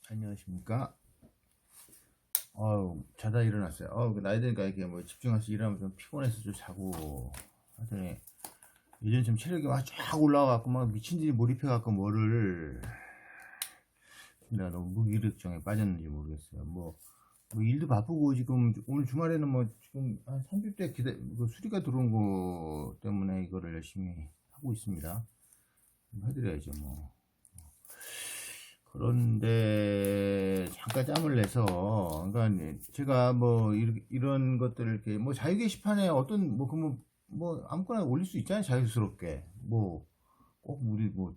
안녕하십니까. 자다 일어났어요. 나이 드니까 이렇게 뭐 집중해서 일하면 좀 피곤해서 좀 자고 하더니 요즘 좀 체력이 막 쫙 올라와갖고 막 미친 듯이 몰입해갖고 뭐를 내가 너무 무기력증에 빠졌는지 모르겠어요. 뭐 일도 바쁘고 지금 오늘 주말에는 뭐 지금 한 30대 수리가 들어온 거 때문에 이거를 열심히 하고 있습니다. 좀 해드려야죠 뭐. 그런데 잠깐 짬을 내서, 그러니까 제가 뭐 이런 것들을 이렇게 뭐 자유 게시판에 어떤 뭐 아무거나 올릴 수 있잖아요, 자유스럽게. 뭐 꼭 우리 뭐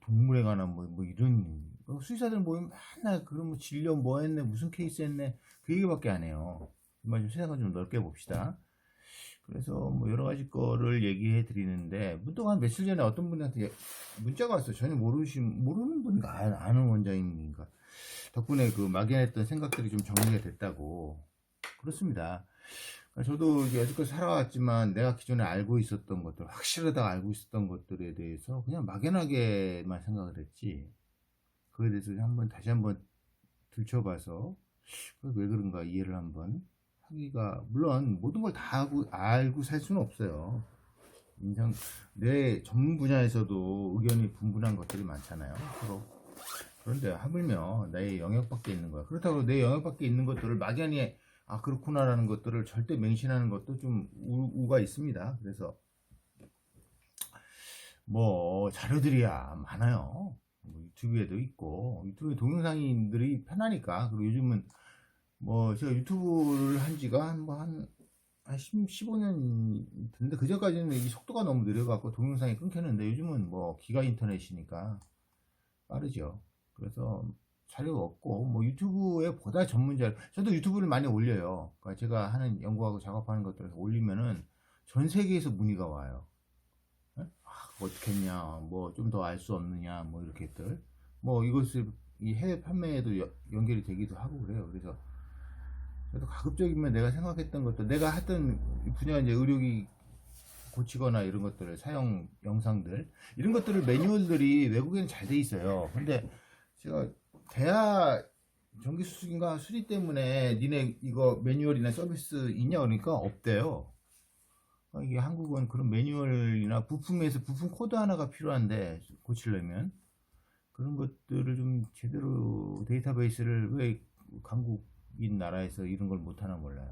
동물에 관한 뭐 이런 수의사들 모이면 맨날 그런 뭐 진료 뭐 했네, 무슨 케이스 했네, 그 얘기밖에 안 해요. 정말 좀 세상을 좀 넓게 봅시다. 그래서 뭐 여러 가지 거를 얘기해 드리는데, 문득 한 며칠 전에 어떤 분한테 문자가 왔어요. 전혀 모르는 분인가 아는 원장님인가. 덕분에 그 막연했던 생각들이 좀 정리가 됐다고. 그렇습니다. 그러니까 저도 이제 여태껏 살아왔지만 내가 기존에 알고 있었던 것들, 확실하다고 알고 있었던 것들에 대해서 그냥 막연하게만 생각을 했지, 그거에 대해서 다시 한번 들춰봐서 왜 그런가 이해를 한번 하기가, 물론 모든 걸 다 알고 살 수는 없어요. 인상 내 전문 분야에서도 의견이 분분한 것들이 많잖아요, 서로. 그런데 하물며 내 영역 밖에 있는 거야. 그렇다고 내 영역 밖에 있는 것들을 막연히 그렇구나라는 것들을 절대 맹신하는 것도 좀 우가 있습니다. 그래서 뭐 자료들이야 많아요. 뭐 유튜브에도 있고, 유튜브에 동영상들이 편하니까. 그리고 요즘은 뭐 제가 유튜브를 한 지가 한 15년 됐는데, 그 전까지는 이 속도가 너무 느려갖고 동영상이 끊겼는데, 요즘은 뭐 기가 인터넷이니까 빠르죠. 그래서 자료가 없고, 뭐 유튜브에 보다 전문자, 저도 유튜브를 많이 올려요. 그러니까 제가 하는 연구하고 작업하는 것들을 올리면은 전 세계에서 문의가 와요. 예? 어떻게 했냐, 뭐 좀 더 알 수 없느냐, 뭐 이렇게들. 뭐 이것을 이 해외 판매에도 연결이 되기도 하고 그래요. 그래서 가급적이면 내가 생각했던 것도, 내가 했던 분야, 이제 의료기 고치거나 이런 것들을 사용 영상들, 이런 것들을 매뉴얼들이 외국에는 잘 돼 있어요. 근데 제가 대하 전기 수술인가 수리 때문에 니네 이거 매뉴얼이나 서비스 있냐 그러니까 없대요. 이게 한국은 그런 매뉴얼이나 부품에서 부품 코드 하나가 필요한데 고치려면 그런 것들을 좀 제대로 데이터베이스를 왜 강국인 나라에서 이런 걸 못하나 몰라요.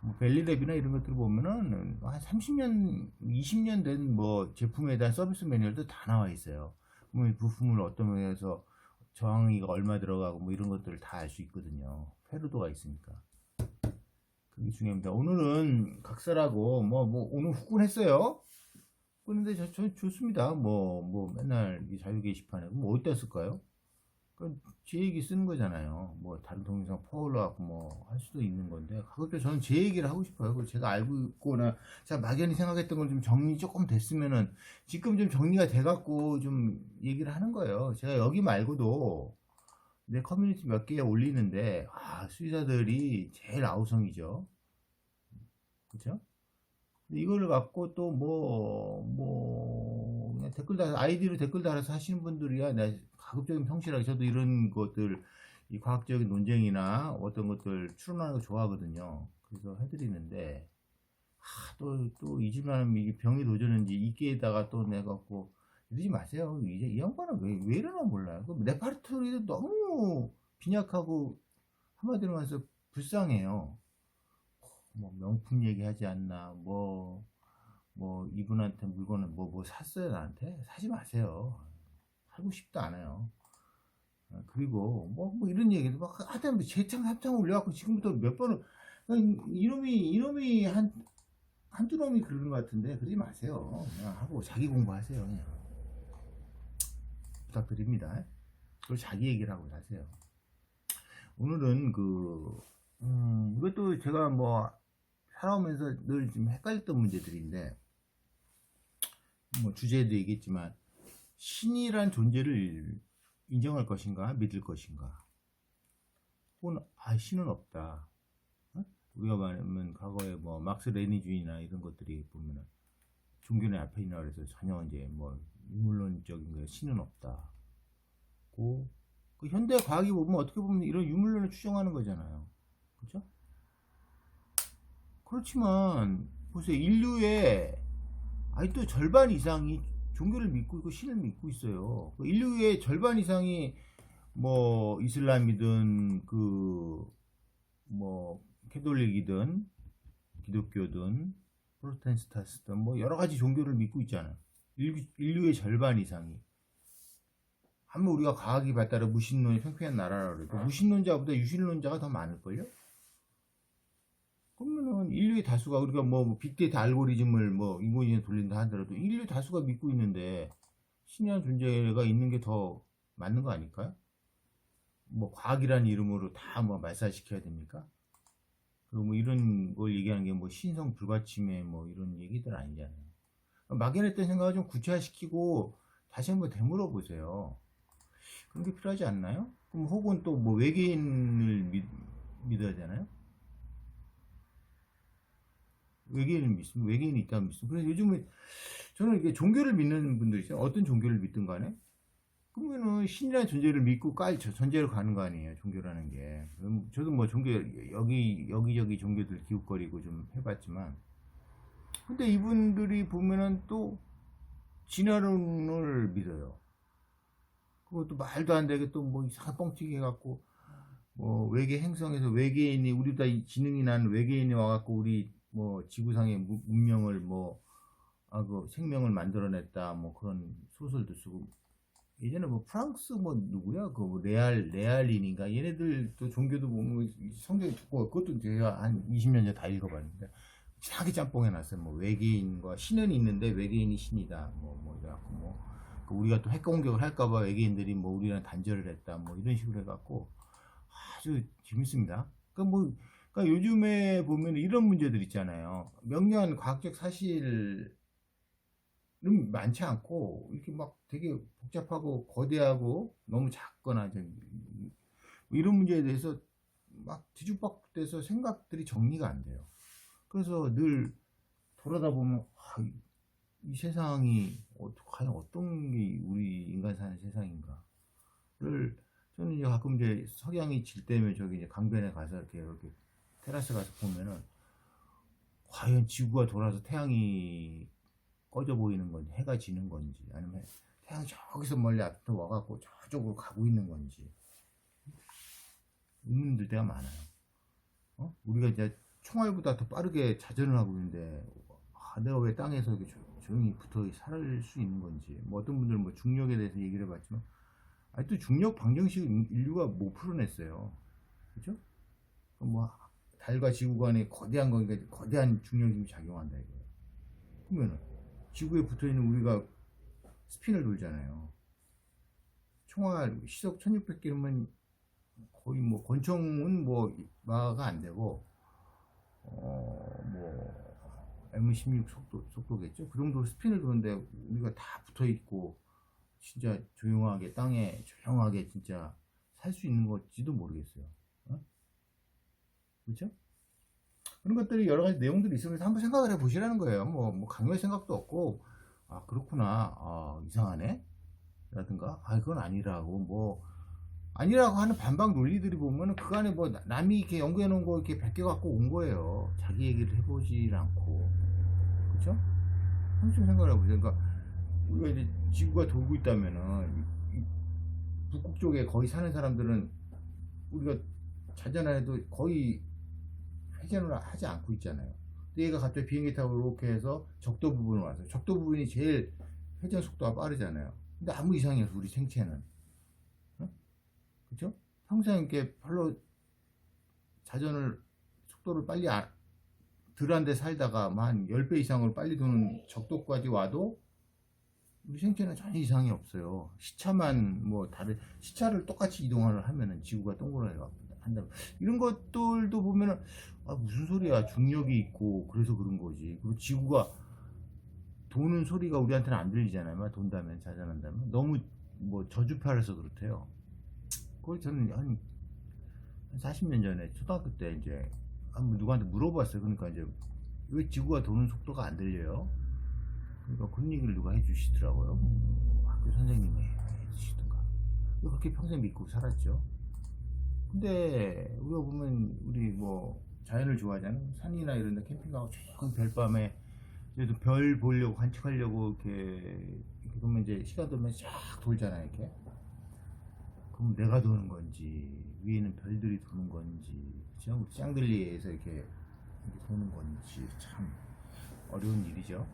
뭐 벨리랩이나 이런 것들 보면은 한 30년, 20년 된 뭐 제품에 대한 서비스 매뉴얼도 다 나와 있어요. 뭐 부품을 어떤 면에서 저항이가 얼마 들어가고 뭐 이런 것들을 다 알 수 있거든요. 페루도가 있으니까. 그게 중요합니다. 오늘은 각설하고 오늘 후끈했어요. 그런데 저 좋습니다. 맨날 이 자유 게시판에 뭐 어디다 쓸까요? 제 얘기 쓰는 거잖아요. 뭐 다른 동영상 퍼올라갖고 뭐 할 수도 있는 건데, 가급적 저는 제 얘기를 하고 싶어요. 그리고 제가 알고 있거나 제가 막연히 생각했던 걸 좀 정리 조금 됐으면은, 지금 좀 정리가 돼갖고 좀 얘기를 하는 거예요. 제가 여기 말고도 내 커뮤니티 몇 개에 올리는데, 수의사들이 제일 아우성이죠. 그죠? 이거를 갖고 또 그냥 아이디로 댓글 달아서 하시는 분들이야. 나 가급적이면 성실하게, 저도 이런 것들, 이 과학적인 논쟁이나 어떤 것들 추론하는 거 좋아하거든요. 그래서 해드리는데, 또 잊으면 이게 병이 도전인지 이끼에다가 또 내갖고 이러지 마세요. 이제 이 양반은 왜 이러나 몰라요. 그 레파토리도 너무 빈약하고, 한마디로 말해서 불쌍해요. 뭐 명품 얘기하지 않나, 이분한테 물건을 뭐 샀어요, 나한테? 사지 마세요. 사고 싶도 않아요. 그리고 뭐 이런 얘기도 막 하여튼 재창 합창 올려갖고 지금부터 몇 번을, 이놈이 한두 놈이 그러는 것 같은데 그러지 마세요. 그냥 하고 자기 공부하세요. 그냥 부탁드립니다. 그리고 자기 얘기를 하고 하세요. 오늘은 이것도 제가 뭐 살아오면서 늘 좀 헷갈렸던 문제들인데, 뭐 주제에도 얘기했지만, 신이란 존재를 인정할 것인가 믿을 것인가, 혹은 신은 없다. 우리가 말하면 과거에 뭐 막스 레니주의나 이런 것들이 보면은 종교의 앞에 있나 그래서 전혀 이제 뭐 인물론적인 거 신은 없다고 그 현대 과학이 보면 어떻게 보면 이런 유물론을 추정하는 거잖아요. 그죠? 그렇지만 보세요. 인류의 아직도 절반 이상이 종교를 믿고 있고 신을 믿고 있어요. 그 인류의 절반 이상이 뭐 이슬람이든 그 뭐 캐톨릭이든 기독교든 프로테스탄트든 뭐 여러 가지 종교를 믿고 있잖아요. 인류의 절반 이상이. 한번 우리가 과학이 발달해 무신론이 팽팽한 나라라 그래도 무신론자보다 유신론자가 더 많을걸요? 그러면은 인류의 다수가 우리가 뭐 빅데이터 알고리즘을 뭐 인공지능에 돌린다 하더라도 인류의 다수가 믿고 있는데 신이라는 존재가 있는 게 더 맞는 거 아닐까요? 뭐 과학이라는 이름으로 다 뭐 말살시켜야 됩니까? 그리고 뭐 이런 걸 얘기하는 게 뭐 신성 불가침에 뭐 이런 얘기들 아니잖아요. 막연했던 생각을 좀 구체화시키고 다시 한번 되물어 보세요. 그런 게 필요하지 않나요? 그럼 혹은 또 뭐 외계인을 믿어야 되나요? 외계인을 믿으면 외계인이 있다면 믿으면 그래서 요즘은 저는 이게 종교를 믿는 분들 있어요. 어떤 종교를 믿든 간에 그러면은 신이라는 존재를 믿고 전제로 가는 거 아니에요, 종교라는 게. 저도 뭐 종교 여기저기 종교들 기웃거리고 좀 해봤지만 근데 이분들이 보면은 또 진화론을 믿어요. 그것도 말도 안 되게 또 뭐 이상한 뻥튀기 해갖고 뭐 외계 행성에서 외계인이 우리보다 지능이 난 외계인이 와갖고 우리 뭐 지구상의 문명을 그 생명을 만들어냈다 뭐 그런 소설도 쓰고 예전에 뭐 프랑스 뭐 누구야 그 뭐 레알린인가 얘네들 또 종교도 보면 성경이 두꺼워 그것도 제가 한 20년 전에 다 읽어봤는데 이상하게 짬뽕 해놨어요. 뭐 외계인과 신은 있는데 외계인이 신이다 뭐 이래갖고 뭐 그 우리가 또 핵 공격을 할까봐 외계인들이 뭐 우리랑 단절을 했다 뭐 이런 식으로 해갖고 아주 재밌습니다. 그러니까 요즘에 보면 이런 문제들 있잖아요. 명료한 과학적 사실은 많지 않고 이렇게 막 되게 복잡하고 거대하고 너무 작거나 이런 문제에 대해서 막 뒤죽박죽돼서 생각들이 정리가 안 돼요. 그래서 늘 돌아다 보면 이 세상이 과연 어떤 게 우리 인간 사는 세상인가를 저는 이제 가끔 이제 석양이 질 때면 저기 이제 강변에 가서 이렇게 테라스 가서 보면은 과연 지구가 돌아서 태양이 꺼져 보이는 건지 해가 지는 건지 아니면 태양이 저기서 멀리 앞으로 와갖고 저쪽으로 가고 있는 건지 의문 들 때가 많아요. 우리가 이제 총알보다 더 빠르게 자전을 하고 있는데 내가 왜 땅에서 이렇게 조용히 붙어 살 수 있는 건지 뭐 어떤 분들은 뭐 중력에 대해서 얘기를 해봤지만 아직도 중력 방정식 인류가 못 풀어냈어요. 그죠? 뭐 달과 지구 간에 거대한 거니까 거대한 중력이 작용한다 이거예요. 그러면은 지구에 붙어있는 우리가 스핀을 돌잖아요. 총알 시속 1600km면 거의 뭐 권총은 뭐 마가 안 되고 뭐 M16 속도겠죠. 그 정도 스핀을 도는데 우리가 다 붙어 있고 진짜 조용하게 땅에 조용하게 진짜 살 수 있는 건지도 모르겠어요. 그렇죠? 그런 것들이 여러 가지 내용들이 있으면서 한번 생각을 해보시라는 거예요. 뭐 강요할 생각도 없고 그렇구나 이상하네 라든가 그건 아니라고 뭐 아니라고 하는 반박 논리들이 보면은 그 안에 뭐 남이 이렇게 연구해 놓은 거 이렇게 베껴 갖고 온 거예요. 자기 얘기를 해보질 않고 그렇죠? 한번 생각을 해보세요. 그러니까 우리가 이제 지구가 돌고 있다면은 북극 쪽에 거의 사는 사람들은 우리가 자전해도 거의 회전을 하지 않고 있잖아요. 근데 얘가 갑자기 비행기 타고 이렇게 해서 적도 부분을 와서 적도 부분이 제일 회전 속도가 빠르잖아요. 근데 아무 이상이 없어 우리 생체는. 그렇죠? 평생 이렇게 별로 자전을 속도를 빨리 덜한 데 살다가 한 10배 이상으로 빨리 도는 적도까지 와도 우리 생체는 전혀 이상이 없어요. 시차만 뭐 다른 시차를 똑같이 이동을 하면은 지구가 동그랗게 한다. 이런 것들도 보면은 무슨 소리야 중력이 있고 그래서 그런 거지. 그리고 지구가 도는 소리가 우리한테는 안 들리잖아요. 돈다면 자전한다면 너무 뭐 저주파라서 그렇대요. 그걸 저는 한 40년 전에 초등학교 때 이제 한번 누구한테 물어봤어요. 그러니까 이제 왜 지구가 도는 속도가 안 들려요? 그러니까 그런 얘기를 누가 해주시더라고요. 학교 선생님이 해주시던가. 그렇게 평생 믿고 살았죠. 근데 우리가 보면 우리 뭐 자연을 좋아하잖아요. 산이나 이런 데 캠핑 가고 조금 별밤에 그래도 별 보려고 관측하려고 이렇게 보면 이제 시간 되면 쫙 돌잖아요. 이렇게. 그럼 내가 도는 건지 위에는 별들이 도는 건지 그죠? 우리 샹들리에서 이렇게 도는 건지 참 어려운 일이죠.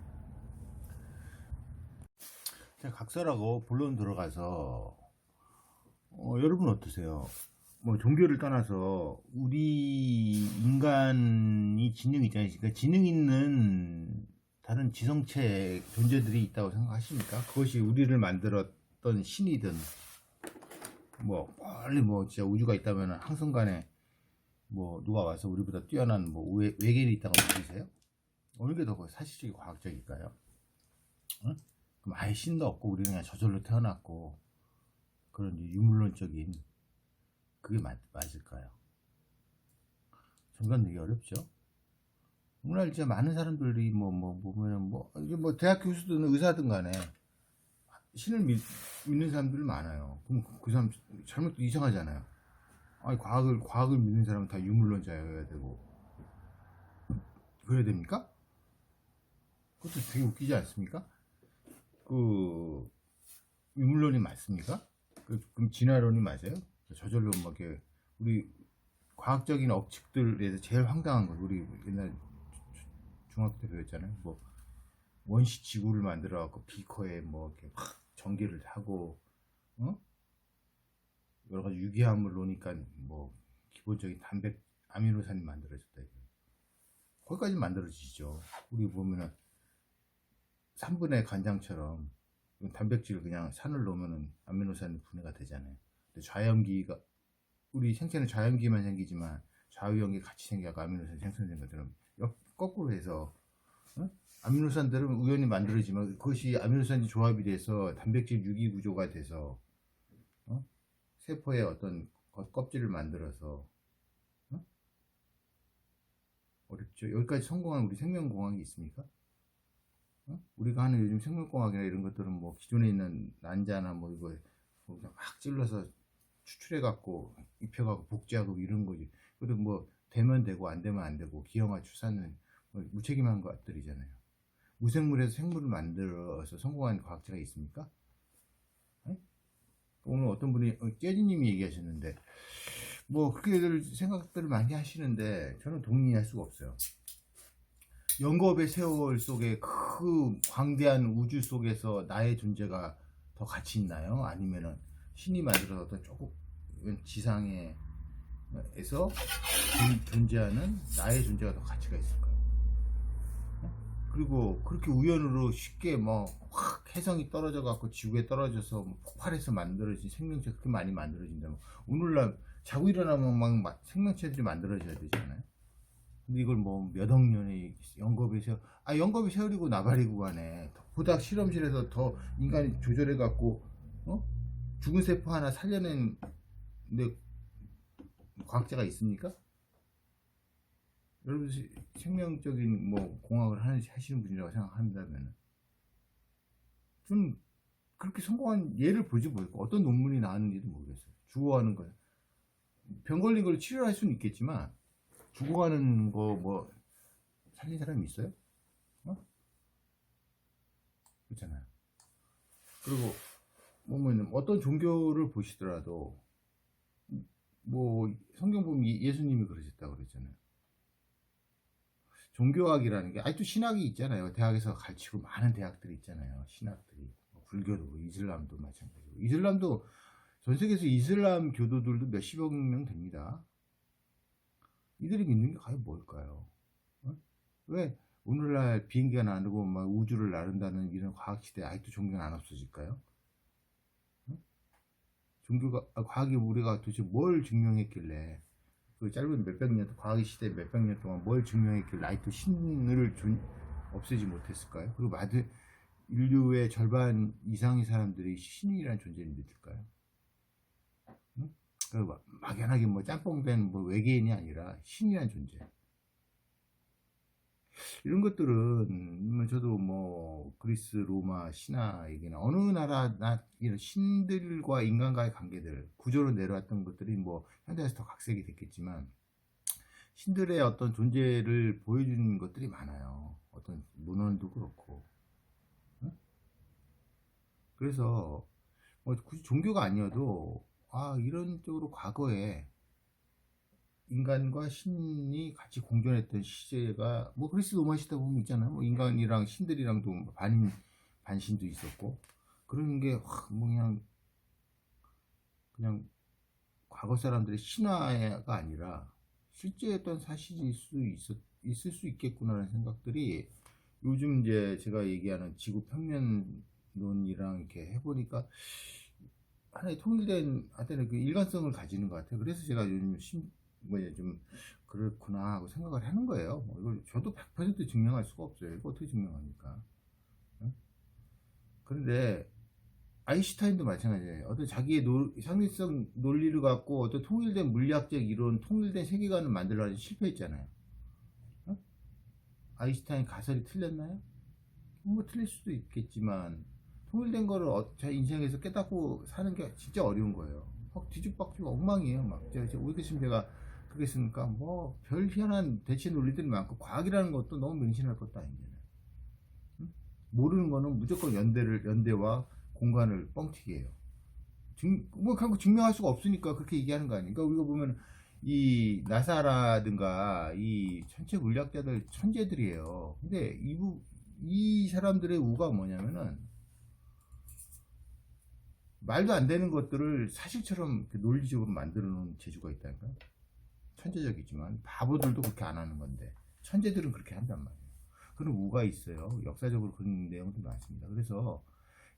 자, 각설하고 본론 들어가서 여러분 어떠세요? 뭐 종교를 떠나서 우리 인간이 지능 있잖아요. 그러니까 지능 있는 다른 지성체 존재들이 있다고 생각하십니까? 그것이 우리를 만들었던 신이든 뭐 빨리 뭐 진짜 우주가 있다면 항성간에 뭐 누가 와서 우리보다 뛰어난 뭐 외계인이 있다고 믿으세요? 어느 게 더 사실적이고 과학적일까요? 응? 그럼 아예 신도 없고 우리는 그냥 저절로 태어났고 그런 이제 유물론적인 그게 맞을까요? 정답내기 어렵죠. 오늘 이제 많은 사람들이 보면은 이제 뭐 대학 교수든 의사든 간에 신을 믿는 사람들이 많아요. 그럼 그 사람 잘못 이상하잖아요. 아니 과학을 믿는 사람은 다 유물론자여야 되고 그래야 됩니까? 그것도 되게 웃기지 않습니까? 그 유물론이 맞습니까? 그럼 진화론이 맞아요? 저절로 막 이렇게 우리 과학적인 억측들에서 제일 황당한 거 우리 옛날 중학교 때 배웠잖아요. 뭐 원시 지구를 만들어 갖고 비커에 뭐 이렇게 막 전기를 하고 어? 여러 가지 유기암을 놓으니까 뭐 기본적인 단백 아미노산이 만들어졌다. 거기까지 만들어지죠. 우리 보면은 3분의 간장처럼 단백질을 그냥 산을 넣으면은 아미노산이 분해가 되잖아요. 근데 좌염기가 우리 생체는 좌염기만 생기지만 좌우염기 같이 생겨서 아미노산 생성된 것처럼 거꾸로 해서 어? 아미노산들은 우연히 만들어지면 그것이 아미노산이 조합이 돼서 단백질 유기 구조가 돼서 어? 세포의 어떤 껍질을 만들어서 어? 어렵죠. 여기까지 성공한 우리 생명공학이 있습니까? 어? 우리가 하는 요즘 생명공학이나 이런 것들은 뭐 기존에 있는 난자나 뭐 이거 막 찔러서 추출해 갖고 입혀 갖고 복제하고 이런 거지. 그래도 뭐 되면 되고 안 되면 안 되고 기형아 추산은 뭐 무책임한 것들이잖아요. 무생물에서 생물을 만들어서 성공한 과학자가 있습니까? 네? 오늘 어떤 분이 깨지님이 얘기하셨는데 뭐 그렇게 생각들을 많이 하시는데 저는 동의할 수가 없어요. 영겁의 세월 속에 그 광대한 우주 속에서 나의 존재가 더 가치 있나요? 아니면은 신이 만들어서 어떤 조금 지상에서 존재하는 나의 존재가 더 가치가 있을까요? 그리고 그렇게 우연으로 쉽게 뭐 확 해성이 떨어져 갖고 지구에 떨어져서 폭발해서 만들어진 생명체 그렇게 많이 만들어진다면 오늘날 자고 일어나면 막 생명체들이 만들어져야 되잖아요. 근데 이걸 뭐 몇 억 년의 영겁의 세월, 영겁의 세월이고 나발이고 간에 보다 실험실에서 더 인간이 조절해 갖고 죽은 세포 하나 살려낸 데 과학자가 있습니까? 여러분 생명적인 뭐 공학을 하시는 분이라고 생각한다면 좀 그렇게 성공한 예를 보지 못했고 어떤 논문이 나왔는지도 모르겠어요. 죽어가는 거예요. 병 걸린 걸 치료할 수는 있겠지만 죽어가는 거 뭐 살린 사람이 있어요? 그렇잖아요. 그리고 보면 어떤 종교를 보시더라도 뭐 성경 보면 예수님이 그러셨다고 그랬잖아요. 종교학이라는 게 아직도 신학이 있잖아요. 대학에서 가르치고 많은 대학들이 있잖아요. 신학들이 불교도 이슬람도 마찬가지고 이슬람도 전 세계에서 이슬람 교도들도 몇십억 명 됩니다. 이들이 믿는 게 과연 뭘까요? 왜 오늘날 비행기가 나르고 막 우주를 나른다는 이런 과학시대에 아직도 종교는 안 없어질까요? 종교가 과학이 우리가 도대체 뭘 증명했길래 그 짧은 몇백 년 과학의 시대 몇백 년 동안 뭘 증명했길래 아직도 신을 없애지 못했을까요? 그리고 인류의 절반 이상의 사람들이 신이라는 존재를 믿을까요? 응? 막연하게 뭐 짬뽕된 뭐 외계인이 아니라 신이라는 존재. 이런 것들은 저도 뭐 그리스, 로마, 신화 얘기나 어느 나라나 이런 신들과 인간과의 관계들 구조로 내려왔던 것들이 뭐 현대에서 더 각색이 됐겠지만 신들의 어떤 존재를 보여주는 것들이 많아요. 어떤 문헌도 그렇고. 응? 그래서 뭐 굳이 종교가 아니어도 이런 쪽으로 과거에 인간과 신이 같이 공존했던 시제가 뭐 그리스 로마 시대 보면 있잖아요. 뭐 인간이랑 신들이랑도 뭐 반신도 있었고 그런 게 뭐 그냥 과거 사람들의 신화가 아니라 실제였던 사실일 있을 수 있겠구나라는 생각들이 요즘 이제 제가 얘기하는 지구 평면론이랑 이렇게 해보니까 하나의 통일된 하여튼 그 일관성을 가지는 것 같아요. 그래서 제가 요즘 뭐냐 좀 그렇구나 하고 생각을 하는 거예요. 뭐 이걸 저도 100% 증명할 수가 없어요. 이거 어떻게 증명합니까? 응? 그런데 아인슈타인도 마찬가지예요. 어떤 자기의 상대성 논리를 갖고 어떤 통일된 물리학적 이론, 통일된 세계관을 만들려고 실패했잖아요. 응? 아인슈타인 가설이 틀렸나요? 뭐 틀릴 수도 있겠지만 통일된 거를 제 인생에서 깨닫고 사는 게 진짜 어려운 거예요. 막 뒤죽박죽 엉망이에요. 막 제가 오이겠으면 제가 그게 있으니까 뭐 별 희한한 대체 논리들이 많고 과학이라는 것도 너무 명신할 것도 아닌데 응? 모르는 거는 무조건 연대와 공간을 뻥튀기 해요. 뭐 결국 증명할 수가 없으니까 그렇게 얘기하는 거 아닙니까? 우리가 보면 이 나사라든가 이 천체 물리학자들 천재들이에요. 근데 이 사람들의 우가 뭐냐면은 말도 안 되는 것들을 사실처럼 논리적으로 만들어 놓은 재주가 있다니까. 천재적이지만 바보들도 그렇게 안 하는 건데 천재들은 그렇게 한단 말이에요. 그런 우가 있어요. 역사적으로 그런 내용도 많습니다. 그래서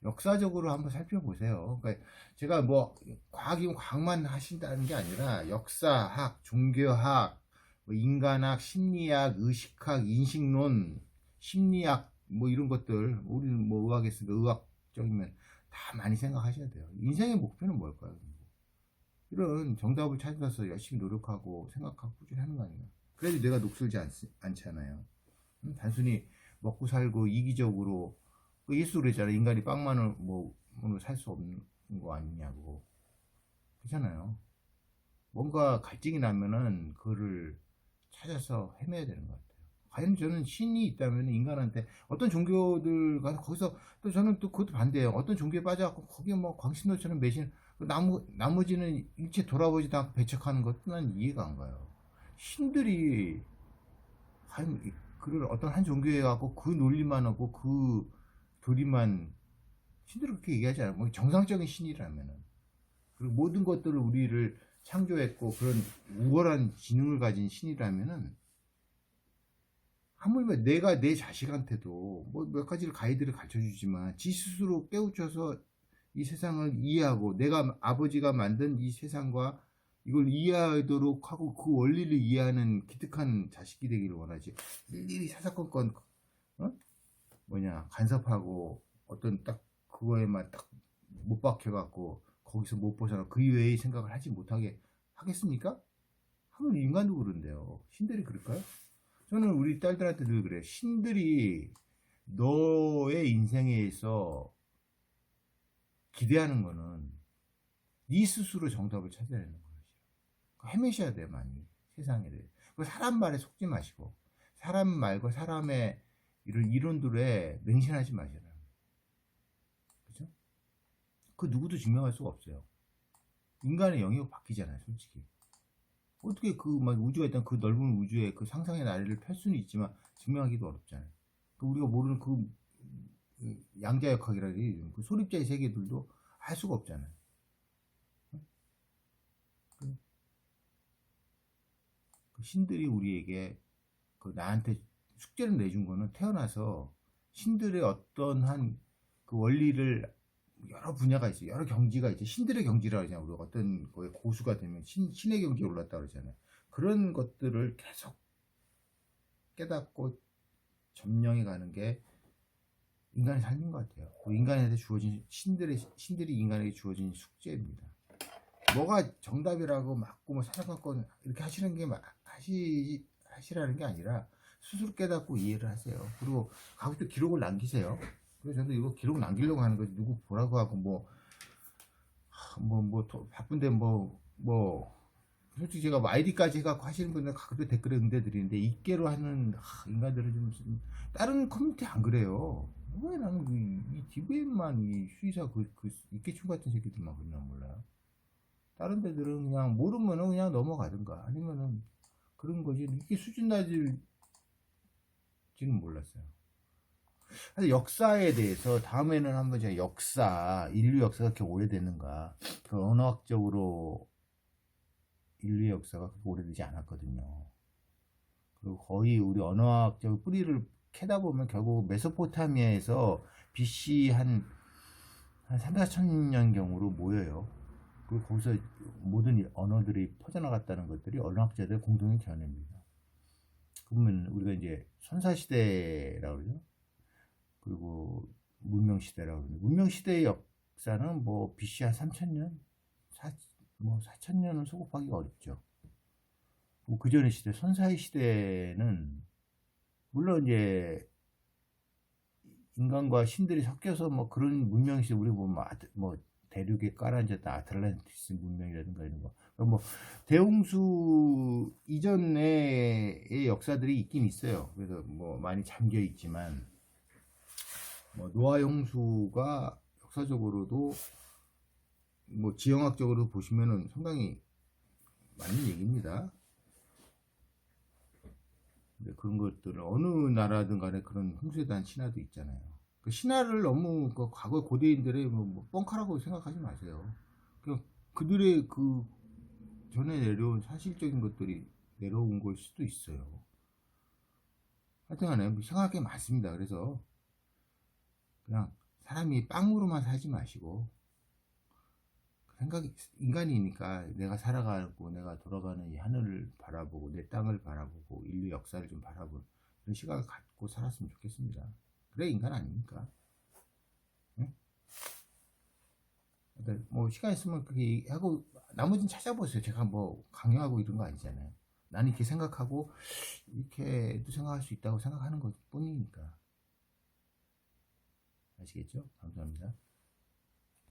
역사적으로 한번 살펴보세요. 그러니까 제가 뭐 과학이면 과학만 하신다는 게 아니라 역사학, 종교학, 뭐 인간학, 심리학, 의식학, 인식론, 심리학 뭐 이런 것들 우리는 뭐 의학했으니까 의학적이면 다 많이 생각하셔야 돼요. 인생의 목표는 뭘까요? 이런 정답을 찾아서 열심히 노력하고 생각하고 꾸준히 하는 거 아니에요. 그래도 내가 녹슬지 않잖아요. 단순히 먹고 살고 이기적으로 예수 그랬잖아요. 인간이 빵만을 뭐 살 수 없는 거 아니냐고. 그렇잖아요. 뭔가 갈증이 나면은 그거를 찾아서 헤매야 되는 것 같아요. 과연 저는 신이 있다면 인간한테 어떤 종교들 가서 거기서 또 저는 또 그것도 반대예요. 어떤 종교에 빠져갖고 거기에 뭐 광신도처럼 매신 나머지는 일체 돌아보지도 않고 배척하는 것도 난 이해가 안 가요. 신들이 과연 그걸 어떤 한 종교에 갖고 그 논리만 하고 그 교리만 신들은 그렇게 얘기하지 않아요. 뭐 정상적인 신이라면은 그리고 모든 것들을 우리를 창조했고 그런 우월한 지능을 가진 신이라면은 하물며 내가 내 자식한테도 뭐 몇 가지를 가이드를 가르쳐 주지만 지 스스로 깨우쳐서 이 세상을 이해하고 내가 아버지가 만든 이 세상과 이걸 이해하도록 하고 그 원리를 이해하는 기특한 자식이 되기를 원하지. 일일이 사사건건 간섭하고 어떤 딱 그거에만 딱 못 박혀갖고 거기서 못 벗어나 그 이외의 생각을 하지 못하게 하겠습니까? 하면 인간도 그런데요. 신들이 그럴까요? 저는 우리 딸들한테 늘 그래요. 신들이 너의 인생에서 기대하는 거는 네 스스로 정답을 찾아야 되는 거죠. 헤매셔야 돼요, 많이. 세상에 대해. 사람 말에 속지 마시고 사람 말과 사람의 이런 이론들에 맹신하지 마시라. 그죠? 그 누구도 증명할 수가 없어요. 인간의 영역 바뀌잖아요, 솔직히. 어떻게 그 막 우주가 있던 그 넓은 우주에 그 상상의 나래를 펼 수는 있지만 증명하기도 어렵잖아요. 그 우리가 모르는 그 양자역학이라든지 그 소립자의 세계들도 알 수가 없잖아요. 그 신들이 우리에게 그 나한테 숙제를 내준 거는 태어나서 신들의 어떤 한 그 원리를 여러 분야가 있어요. 여러 경지가 있죠. 신들의 경지라고 하잖아요. 우리가 어떤 거에 고수가 되면 신의 경지에 올랐다 그러잖아요. 그런 것들을 계속 깨닫고 점령해 가는 게 인간의 삶인 것 같아요. 인간한테 주어진 신들이 인간에게 주어진 숙제입니다. 뭐가 정답이라고 맞고 뭐 사사건건 이렇게 하시라는 게 아니라 스스로 깨닫고 이해를 하세요. 그리고 가급적 기록을 남기세요. 그래서 저도 이거 기록 남기려고 하는 거지, 누구 보라고 하고 바쁜데 솔직히 제가 뭐 아이디까지 해갖고 하시는 분들 가끔 댓글에 응대드리는데, 이깨로 하는 인간들은 좀 다른 커뮤니티 안 그래요. 왜 나는 이 DVM만 이 수의사 이깨충 같은 새끼들만 그러나 몰라요. 다른 데들은 그냥 모르면은 그냥 넘어가든가 아니면은 그런 거지, 이렇게 수준 낮을지는 몰랐어요. 그래서 역사에 대해서 다음에는 한번 제가 인류 역사가 그렇게 오래됐는가, 그 언어학적으로 인류의 역사가 그렇게 오래되지 않았거든요. 그리고 거의 우리 언어학적 뿌리를 캐다 보면 결국 메소포타미아에서 BC 한 3, 4천 년경으로 모여요. 그리고 거기서 모든 언어들이 퍼져나갔다는 것들이 언어학자들의 공동의 견해입니다. 그러면 우리가 이제 선사시대라고 그러죠. 그리고 문명시대라고 그러죠. 문명시대의 역사는 뭐 BC 한 3,000년? 4,000년을 소급하기가 어렵죠. 그 전의 시대, 선사의 시대는 물론 이제 인간과 신들이 섞여서 뭐 그런 문명시대, 우리 뭐 대륙에 깔아앉았다 아틀란티스 문명이라든가 이런 거, 뭐 대홍수 이전의 역사들이 있긴 있어요. 그래서 뭐 많이 잠겨 있지만, 뭐 노아 홍수가 역사적으로도 뭐 지형학적으로 보시면은 상당히 맞는 얘기입니다. 근데 그런 것들을 어느 나라든 간에 그런 홍수에 대한 신화도 있잖아요. 그 신화를 너무 그 과거 고대인들의 뭐 뻥카라고 생각하지 마세요. 그들의 그 전에 내려온 사실적인 것들이 내려온 걸 수도 있어요. 하여튼간에 뭐 생각할 게 많습니다. 그래서 그냥 사람이 빵으로만 살지 마시고, 인간이니까 내가 살아가고 내가 돌아가는 이 하늘을 바라보고 내 땅을 바라보고 인류 역사를 좀 바라보는 그런 시각을 갖고 살았으면 좋겠습니다. 그래 인간 아닙니까? 응? 뭐 시간 있으면 그렇게 하고 나머지는 찾아보세요. 제가 뭐 강요하고 이런 거 아니잖아요. 나는 이렇게 생각하고 이렇게도 생각할 수 있다고 생각하는 것 뿐이니까. 아시겠죠? 감사합니다.